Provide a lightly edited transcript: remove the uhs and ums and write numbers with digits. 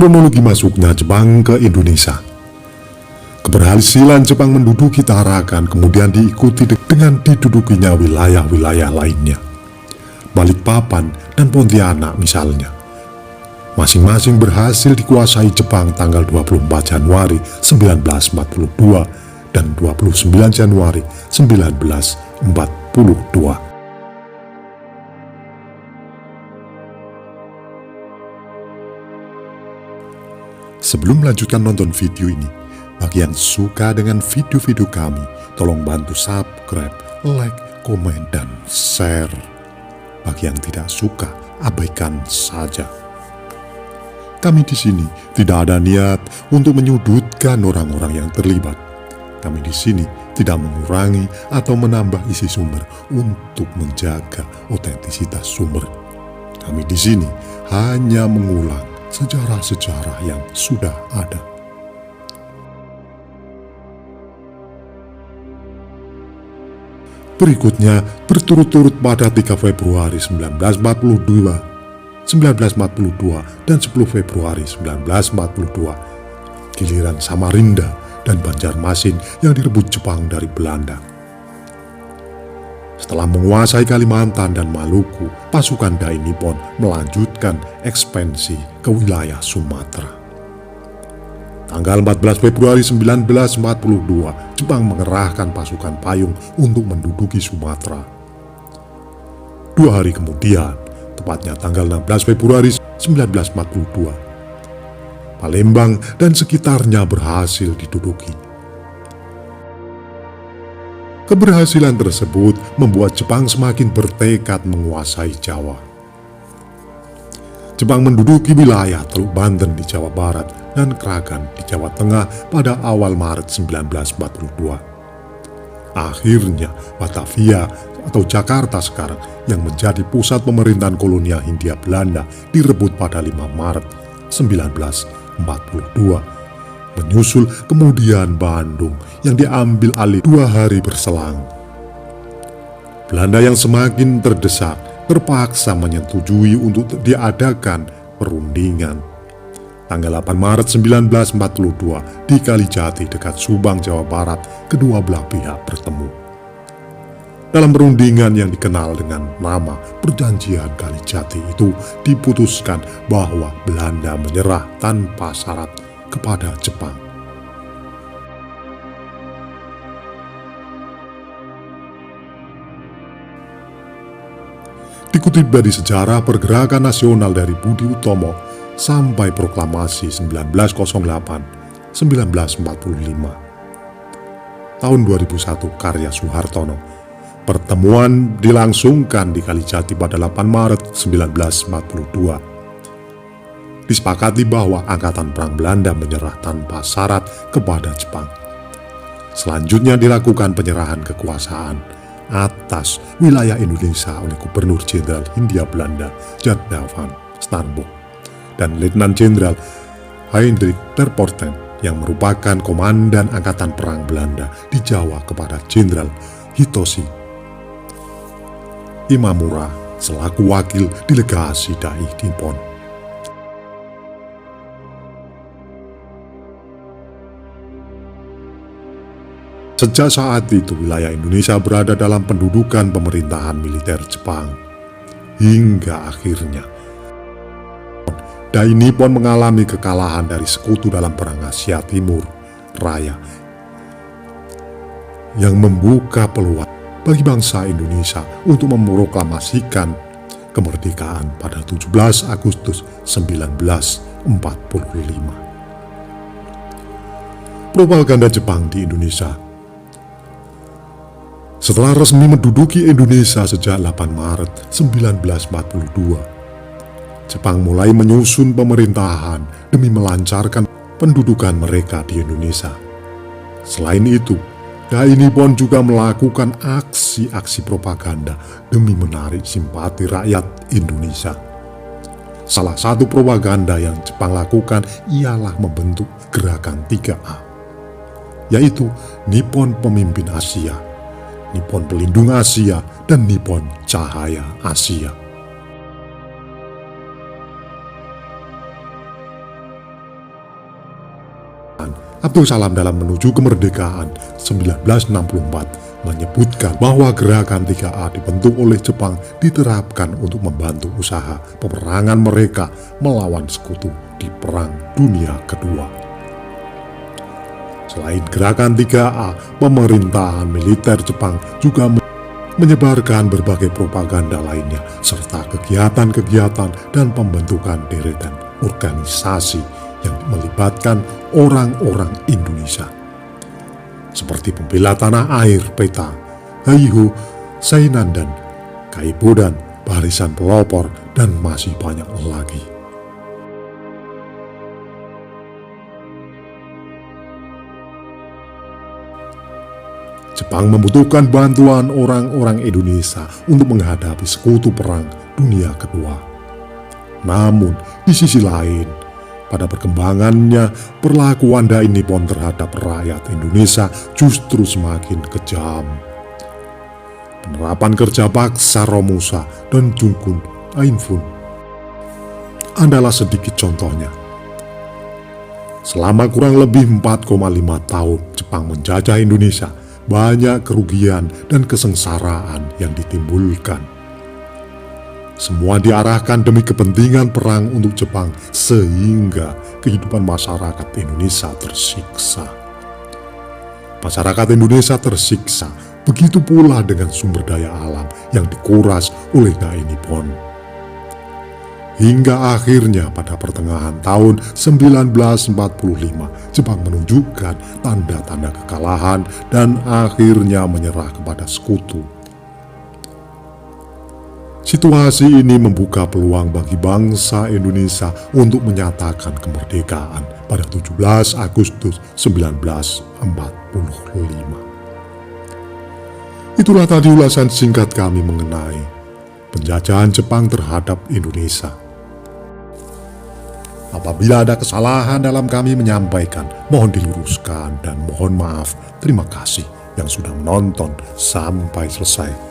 Kronologi masuknya Jepang ke Indonesia. Keberhasilan Jepang menduduki Tarakan kemudian diikuti dengan didudukinya wilayah-wilayah lainnya, Balikpapan dan Pontianak misalnya. Masing-masing berhasil dikuasai Jepang tanggal 24 Januari 1942 dan 29 Januari 1942. Sebelum melanjutkan nonton video ini, bagi yang suka dengan video-video kami, tolong bantu subscribe, like, komen, dan share. Bagi yang tidak suka, abaikan saja. Kami di sini tidak ada niat untuk menyudutkan orang-orang yang terlibat. Kami di sini tidak mengurangi atau menambah isi sumber untuk menjaga otentisitas sumber. Kami di sini hanya mengulang sejarah-sejarah yang sudah ada. Berikutnya berturut-turut pada 3 Februari 1942, 1942 dan 10 Februari 1942, giliran Samarinda dan Banjarmasin yang direbut Jepang dari Belanda. Setelah menguasai Kalimantan dan Maluku, pasukan Dai Nippon melanjutkan ekspansi ke wilayah Sumatera. Tanggal 14 Februari 1942, Jepang mengerahkan pasukan payung untuk menduduki Sumatera. 2 hari kemudian, tepatnya tanggal 16 Februari 1942, Palembang dan sekitarnya berhasil diduduki. Keberhasilan tersebut membuat Jepang semakin bertekad menguasai Jawa. Jepang menduduki wilayah Teluk Banten di Jawa Barat dan Kragan di Jawa Tengah pada awal Maret 1942. Akhirnya Batavia atau Jakarta sekarang yang menjadi pusat pemerintahan kolonial Hindia Belanda direbut pada 5 Maret 1942. Menyusul kemudian Bandung yang diambil alih 2 hari berselang. Belanda yang semakin terdesak terpaksa menyetujui untuk diadakan perundingan. Tanggal 8 Maret 1942 di Kalijati dekat Subang, Jawa Barat, kedua belah pihak bertemu. Dalam perundingan yang dikenal dengan nama Perjanjian Kalijati itu diputuskan bahwa Belanda menyerah tanpa syarat kepada Jepang. Dikutip dari sejarah pergerakan nasional dari Budi Utomo sampai proklamasi 1908-1945. Tahun 2001 karya Soehartono. Pertemuan dilangsungkan di Kalijati pada 8 Maret 1942. Disepakati bahwa Angkatan Perang Belanda menyerah tanpa syarat kepada Jepang. Selanjutnya dilakukan penyerahan kekuasaan atas wilayah Indonesia oleh Gubernur Jenderal Hindia Belanda Janda van Starbuck dan Letnan Jenderal Hendrik Terpoorten yang merupakan Komandan Angkatan Perang Belanda di Jawa kepada Jenderal Hitoshi Imamura selaku wakil delegasi Dai Nippon. Sejak saat itu wilayah Indonesia berada dalam pendudukan pemerintahan militer Jepang. Hingga akhirnya Dai Nippon mengalami kekalahan dari sekutu dalam Perang Asia Timur Raya yang membuka peluang bagi bangsa Indonesia untuk memproklamasikan kemerdekaan pada 17 Agustus 1945. Propaganda Jepang di Indonesia. Setelah resmi menduduki Indonesia sejak 8 Maret 1942, Jepang mulai menyusun pemerintahan demi melancarkan pendudukan mereka di Indonesia. Selain itu, Dai Nippon juga melakukan aksi-aksi propaganda demi menarik simpati rakyat Indonesia. Salah satu propaganda yang Jepang lakukan ialah membentuk gerakan 3A, yaitu Nippon Pemimpin Asia, Nippon Pelindung Asia, dan Nippon Cahaya Asia. Abdul Salam dalam Menuju Kemerdekaan 1964 menyebutkan bahwa gerakan 3A dibentuk oleh Jepang diterapkan untuk membantu usaha peperangan mereka melawan sekutu di Perang Dunia Kedua. Selain gerakan 3A, pemerintahan militer Jepang juga menyebarkan berbagai propaganda lainnya, serta kegiatan-kegiatan dan pembentukan deretan organisasi yang melibatkan orang-orang Indonesia, seperti Pembela Tanah Air PETA, Haihu, Sainandan, Kaibodan, Barisan Pelopor, dan masih banyak lagi. Jepang membutuhkan bantuan orang-orang Indonesia untuk menghadapi sekutu Perang Dunia Kedua. Namun, di sisi lain, pada perkembangannya, perlakuan Dai Nippon terhadap rakyat Indonesia justru semakin kejam. Penerapan kerja paksa Romusa dan Jungkun Ainfun adalah sedikit contohnya. Selama kurang lebih 4,5 tahun Jepang menjajah Indonesia, banyak kerugian dan kesengsaraan yang ditimbulkan. Semua diarahkan demi kepentingan perang untuk Jepang, sehingga kehidupan masyarakat Indonesia tersiksa. Masyarakat Indonesia tersiksa, begitu pula dengan sumber daya alam yang dikuras oleh Dai Nippon. Hingga akhirnya pada pertengahan tahun 1945, Jepang menunjukkan tanda-tanda kekalahan dan akhirnya menyerah kepada sekutu. Situasi ini membuka peluang bagi bangsa Indonesia untuk menyatakan kemerdekaan pada 17 Agustus 1945. Itulah tadi ulasan singkat kami mengenai penjajahan Jepang terhadap Indonesia. Apabila ada kesalahan dalam kami menyampaikan, mohon diluruskan dan mohon maaf. Terima kasih yang sudah menonton sampai selesai.